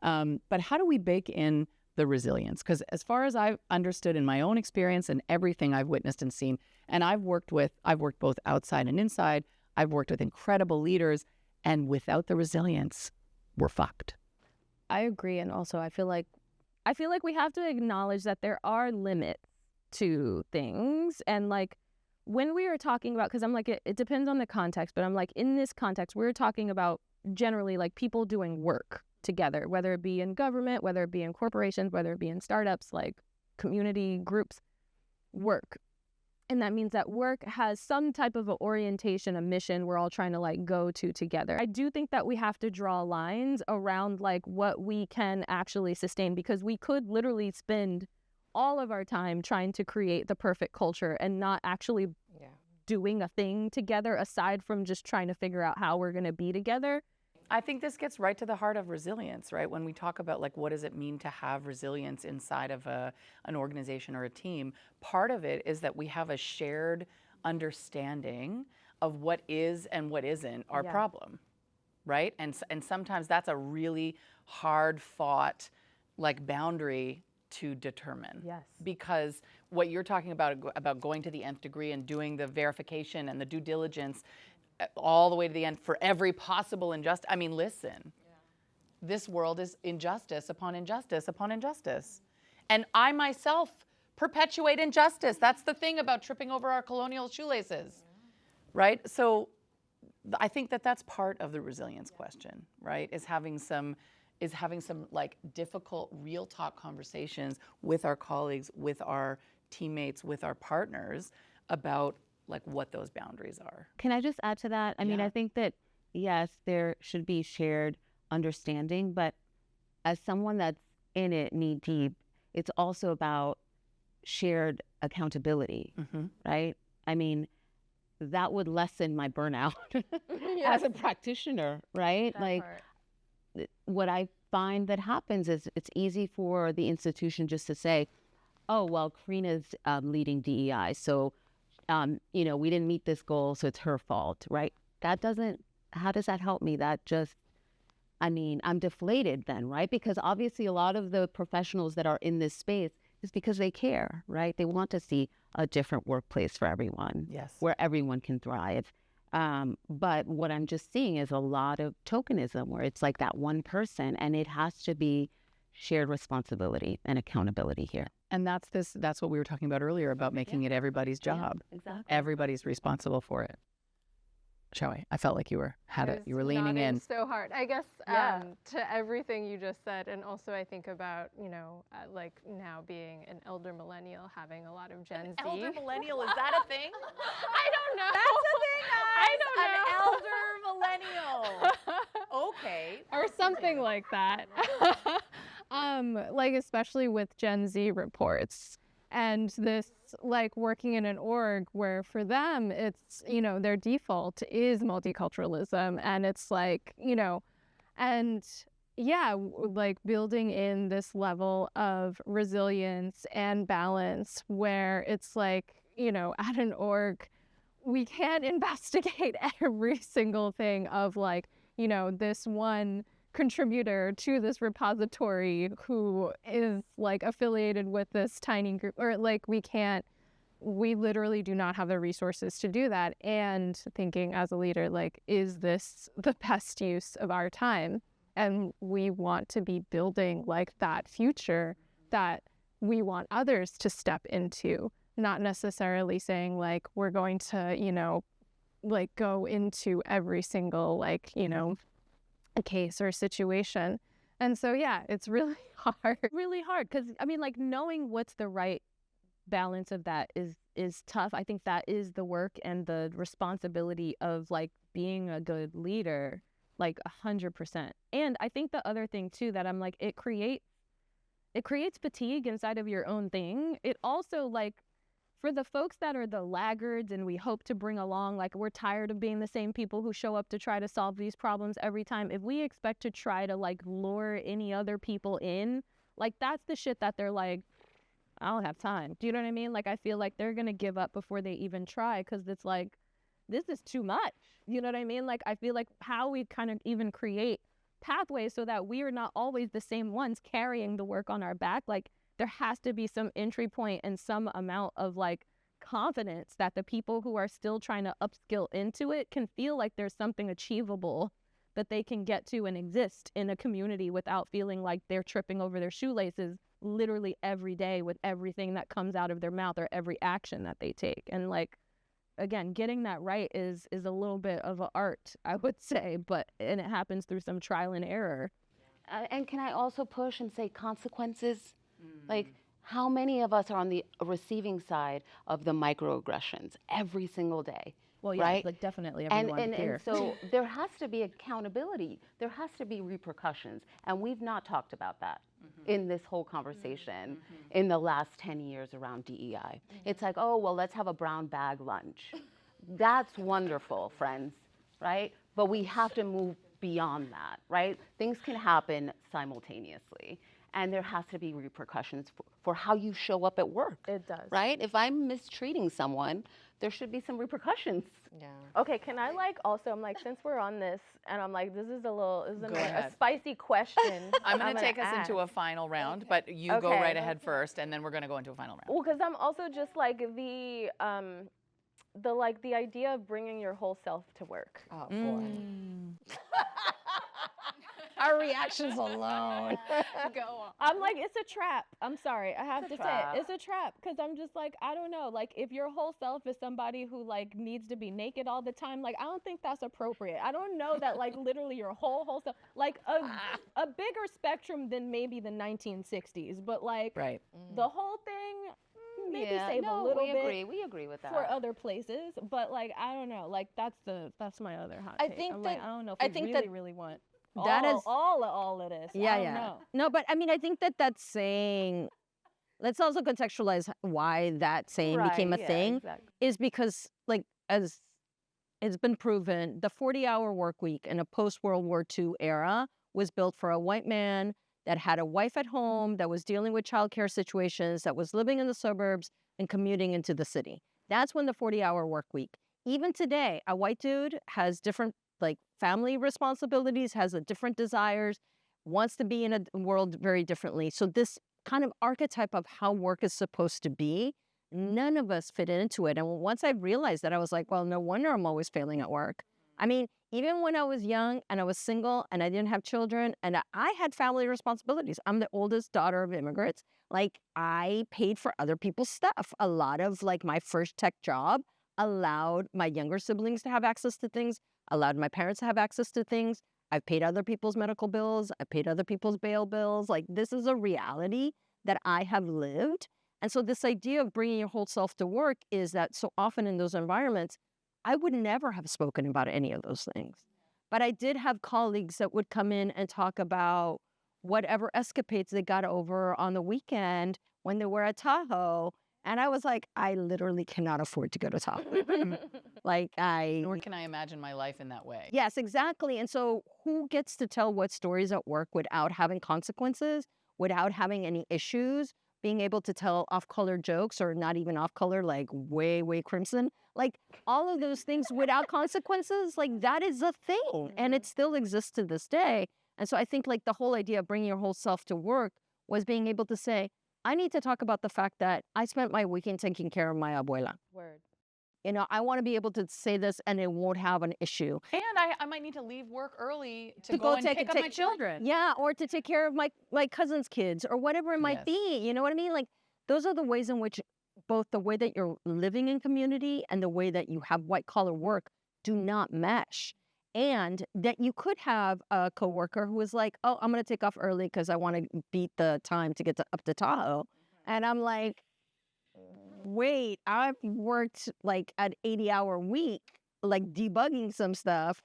Speaker 1: one. But how do we bake in the resilience? Because as far as I've understood in my own experience and everything I've witnessed and seen, and I've worked both outside and inside, I've worked with incredible leaders, and without the resilience, we're fucked.
Speaker 5: I agree. And also I feel like we have to acknowledge that there are limits to things. And like when we are talking about, because I'm like, it depends on the context, but I'm like, in this context, we're talking about generally like people doing work together, whether it be in government, whether it be in corporations, whether it be in startups, like community groups, work. And that means that work has some type of an orientation, a mission we're all trying to like go to together. I do think that we have to draw lines around like what we can actually sustain, because we could literally spend all of our time trying to create the perfect culture and not actually doing a thing together aside from just trying to figure out how we're going to be together.
Speaker 1: I think this gets right to the heart of resilience, right? When we talk about like, what does it mean to have resilience inside of an organization or a team? Part of it is that we have a shared understanding of what is and what isn't our problem, right? And sometimes that's a really hard fought like boundary to determine.
Speaker 5: Yes.
Speaker 1: Because what you're talking about going to the nth degree and doing the verification and the due diligence all the way to the end for every possible injustice. I mean, listen, this world is injustice upon injustice upon injustice. And I myself perpetuate injustice. That's the thing about tripping over our colonial shoelaces, right? So I think that that's part of the resilience question, right? Is having some like difficult real talk conversations with our colleagues, with our teammates, with our partners about like what those boundaries are.
Speaker 6: Can I just add to that? I mean, I think that, yes, there should be shared understanding, but as someone that's in it knee deep, it's also about shared accountability, right? I mean, that would lessen my burnout as a practitioner, right?
Speaker 5: That
Speaker 6: like
Speaker 5: part.
Speaker 6: What I find that happens is it's easy for the institution just to say, oh, well, Karina's leading DEI, so you know, we didn't meet this goal, so it's her fault, right? That doesn't, how does that help me? That just, I mean, I'm deflated then, right? Because obviously a lot of the professionals that are in this space is because they care, right? They want to see a different workplace for everyone, where everyone can thrive. But what I'm just seeing is a lot of tokenism where it's like that one person, and it has to be shared responsibility and accountability here.
Speaker 1: And that's what we were talking about earlier about making it everybody's job.
Speaker 4: Exactly.
Speaker 1: Everybody's responsible for it. Shall we? I felt like you were leaning in.
Speaker 2: So hard, I guess,
Speaker 5: Yeah.
Speaker 2: to everything you just said, and also I think about, you know, like now being an elder millennial, having a lot of Gen Z.
Speaker 1: Elder millennial, is that a thing?
Speaker 2: I don't know.
Speaker 1: That's a thing, guys.
Speaker 2: I don't know.
Speaker 1: An elder millennial. Okay.
Speaker 2: Or something like that. Like especially with Gen Z reports and this like working in an org where for them it's, you know, their default is multiculturalism, and it's like, you know, and like building in this level of resilience and balance where it's like, you know, at an org we can't investigate every single thing of like, you know, this one contributor to this repository who is like affiliated with this tiny group, or like we literally do not have the resources to do that. And thinking as a leader, like, is this the best use of our time? And we want to be building like that future that we want others to step into, not necessarily saying like we're going to, you know, like go into every single like, you know, a case or situation. And so, yeah, it's really hard.
Speaker 5: Really hard, because I mean, like, knowing what's the right balance of that is tough. I think that is the work and the responsibility of like being a good leader, like 100%. And I think the other thing too that I'm like, it creates fatigue inside of your own thing. It also, like, for the folks that are the laggards and we hope to bring along, like, we're tired of being the same people who show up to try to solve these problems every time. If we expect to try to like lure any other people in, like, that's the shit that they're like, I don't have time. Do you know what I mean? Like, I feel like they're going to give up before they even try, because it's like, this is too much. You know what I mean? Like, I feel like how we kind of even create pathways so that we are not always the same ones carrying the work on our back. Like, there has to be some entry point and some amount of like confidence that the people who are still trying to upskill into it can feel like there's something achievable that they can get to and exist in a community without feeling like they're tripping over their shoelaces literally every day with everything that comes out of their mouth or every action that they take. And like, again, getting that right is a little bit of an art, I would say, and it happens through some trial and error.
Speaker 4: And can I also push and say consequences? Like, how many of us are on the receiving side of the microaggressions every single day?
Speaker 5: Well, yeah,
Speaker 4: right?
Speaker 5: Like definitely everyone here.
Speaker 4: And so there has to be accountability. There has to be repercussions. And we've not talked about that in this whole conversation in the last 10 years around DEI. It's like, oh, well, let's have a brown bag lunch. That's wonderful, friends, right? But we have to move beyond that, right? Things can happen simultaneously. And there has to be repercussions for how you show up at work.
Speaker 2: It does.
Speaker 4: Right? If I'm mistreating someone, there should be some repercussions
Speaker 3: Yeah.
Speaker 5: Okay, can I also, I'm like, since we're on this, and I'm like, this is
Speaker 1: Go ahead.
Speaker 5: a spicy question.
Speaker 1: I'm going to take us into a final round, but you go
Speaker 5: Okay.
Speaker 1: right ahead first, and then we're going to go into a final round.
Speaker 5: Well, because I'm also just like the idea of bringing your whole self to work.
Speaker 3: Oh boy. Our reactions alone.
Speaker 5: Go on. I'm like, it's a trap. I'm sorry, I have to say it. It's a trap because I'm just like, I don't know. Like, if your whole self is somebody who like needs to be naked all the time, like I don't think that's appropriate. I don't know that like literally your whole self, like a bigger spectrum than maybe the 1960s, but like
Speaker 1: Right.
Speaker 5: the whole thing. Maybe save a little bit.
Speaker 4: We agree with that.
Speaker 5: For other places, but like I don't know. Like that's my other hot take.
Speaker 3: think
Speaker 5: I'm
Speaker 3: that-
Speaker 5: like, I don't know if
Speaker 3: I
Speaker 5: we
Speaker 3: think
Speaker 5: really,
Speaker 3: that
Speaker 5: really want
Speaker 3: that is
Speaker 5: all of this.
Speaker 3: Yeah,
Speaker 5: I don't
Speaker 3: yeah.
Speaker 5: know.
Speaker 3: No, but I mean, I think that that's saying. Let's also contextualize why that saying became a thing.
Speaker 5: Exactly.
Speaker 3: Is because, like, as it's been proven, the 40-hour work week in a post-World War II era was built for a white man that had a wife at home, that was dealing with childcare situations, that was living in the suburbs and commuting into the city. That's when the 40-hour work week. Even today, a white dude has different, like, family responsibilities, has a different desires, wants to be in a world very differently. So this kind of archetype of how work is supposed to be, none of us fit into it. And once I realized that, I was like, well, no wonder I'm always failing at work. I mean, even when I was young and I was single and I didn't have children and I had family responsibilities. I'm the oldest daughter of immigrants. Like, I paid for other people's stuff. A lot of, like, my first tech job allowed my younger siblings to have access to things, allowed my parents to have access to things. I've paid other people's medical bills. I've paid other people's bail bills. Like, this is a reality that I have lived. And so this idea of bringing your whole self to work is that so often in those environments, I would never have spoken about any of those things. But I did have colleagues that would come in and talk about whatever escapades they got over on the weekend when they were at Tahoe. And I was like, I literally cannot afford to go to Tahoe.
Speaker 1: Nor can I imagine my life in that way.
Speaker 3: Yes, exactly. And so who gets to tell what stories at work without having consequences, without having any issues, being able to tell off-color jokes or not even off-color, like way, way crimson, like all of those things without consequences, like that is a thing. And it still exists to this day. And so I think like the whole idea of bringing your whole self to work was being able to say, I need to talk about the fact that I spent my weekend taking care of my abuela.
Speaker 5: Word.
Speaker 3: You know, I want to be able to say this and it won't have an issue.
Speaker 1: And I might need to leave work early to
Speaker 3: go
Speaker 1: and
Speaker 3: take
Speaker 1: pick up my children.
Speaker 3: Yeah, or to take care of my cousin's kids or whatever it might be. You know what I mean? Like, those are the ways in which both the way that you're living in community and the way that you have white collar work do not mesh. And that you could have a coworker who is like, oh, I'm going to take off early because I want to beat the time to get up to Tahoe. And I'm like, wait, I've worked like an 80-hour week, like debugging some stuff.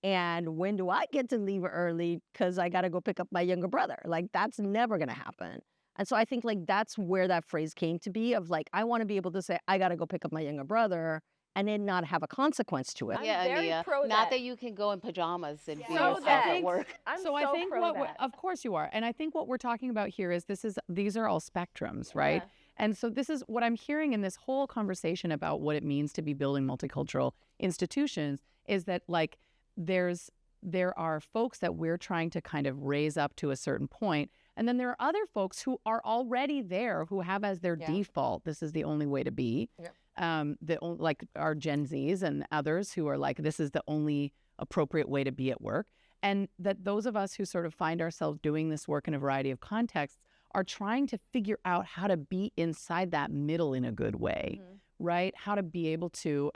Speaker 3: And when do I get to leave early because I got to go pick up my younger brother? Like, that's never going to happen. And so I think like that's where that phrase came to be of like, I want to be able to say, I got to go pick up my younger brother and then not have a consequence to it.
Speaker 4: Yeah,
Speaker 5: very
Speaker 4: Ania.
Speaker 5: pro
Speaker 4: Not
Speaker 5: that.
Speaker 4: that you can go in pajamas and be
Speaker 5: So
Speaker 4: yourself
Speaker 5: that.
Speaker 4: at work.
Speaker 5: I'm
Speaker 1: So I think
Speaker 5: pro that.
Speaker 1: of course you are. And I think what we're talking about here is these are all spectrums, right?
Speaker 5: Yeah.
Speaker 1: And so this is what I'm hearing in this whole conversation about what it means to be building multicultural institutions is that like there are folks that we're trying to kind of raise up to a certain point. And then there are other folks who are already there who have as their default, this is the only way to be. Like our Gen Zs and others who are like, this is the only appropriate way to be at work. And that those of us who sort of find ourselves doing this work in a variety of contexts are trying to figure out how to be inside that middle in a good way, right? How to be able to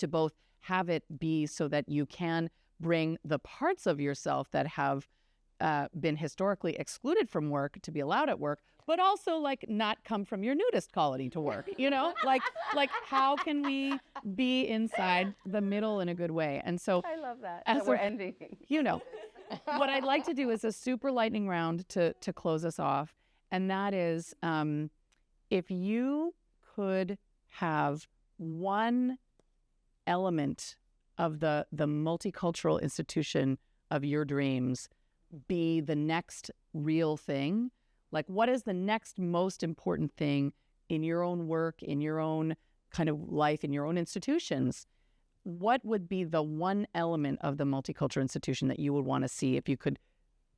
Speaker 1: both have it be so that you can bring the parts of yourself that have been historically excluded from work to be allowed at work, but also like not come from your nudist quality to work, you know? like how can we be inside the middle in a good way? And so
Speaker 5: I love that.
Speaker 1: as
Speaker 4: We're ending.
Speaker 1: you know, what I'd like to do is a super lightning round to close us off. And that is if you could have one element of the multicultural institution of your dreams be the next real thing, like what is the next most important thing in your own work, in your own kind of life, in your own institutions what would be the one element of the multicultural institution that you would want to see if you could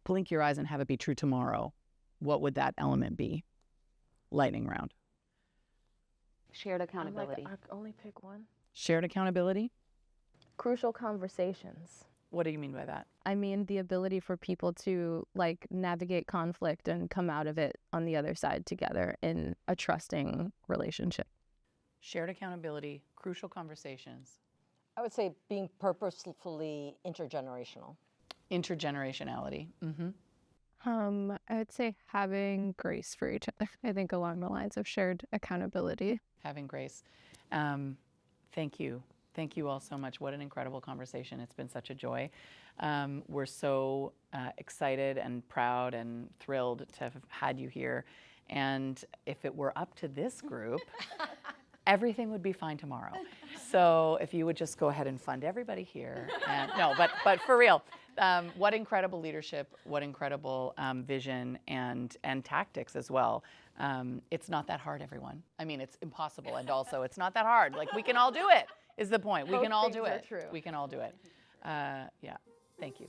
Speaker 1: blink your eyes and have it be true tomorrow? What would that element be? Lightning round.
Speaker 4: Shared accountability.
Speaker 5: I only pick one.
Speaker 1: Shared accountability?
Speaker 5: Crucial conversations.
Speaker 1: What do you mean by that?
Speaker 5: I mean the ability for people to like navigate conflict and come out of it on the other side together in a trusting relationship.
Speaker 1: Shared accountability, crucial conversations.
Speaker 3: I would say being purposefully intergenerational.
Speaker 1: Intergenerationality. Mm-hmm.
Speaker 2: I would say having grace for each other. I think along the lines of shared accountability.
Speaker 1: Having grace. Thank you. Thank you all so much. What an incredible conversation. It's been such a joy. We're so excited and proud and thrilled to have had you here. And if it were up to this group, everything would be fine tomorrow. So if you would just go ahead and fund everybody here. And, no, but for real, what incredible leadership, what incredible vision and tactics as well. It's not that hard, everyone. I mean, it's impossible. And also, it's not that hard. Like, we can all do it, is the point. We can all do it. We can all do it. Yeah, thank you.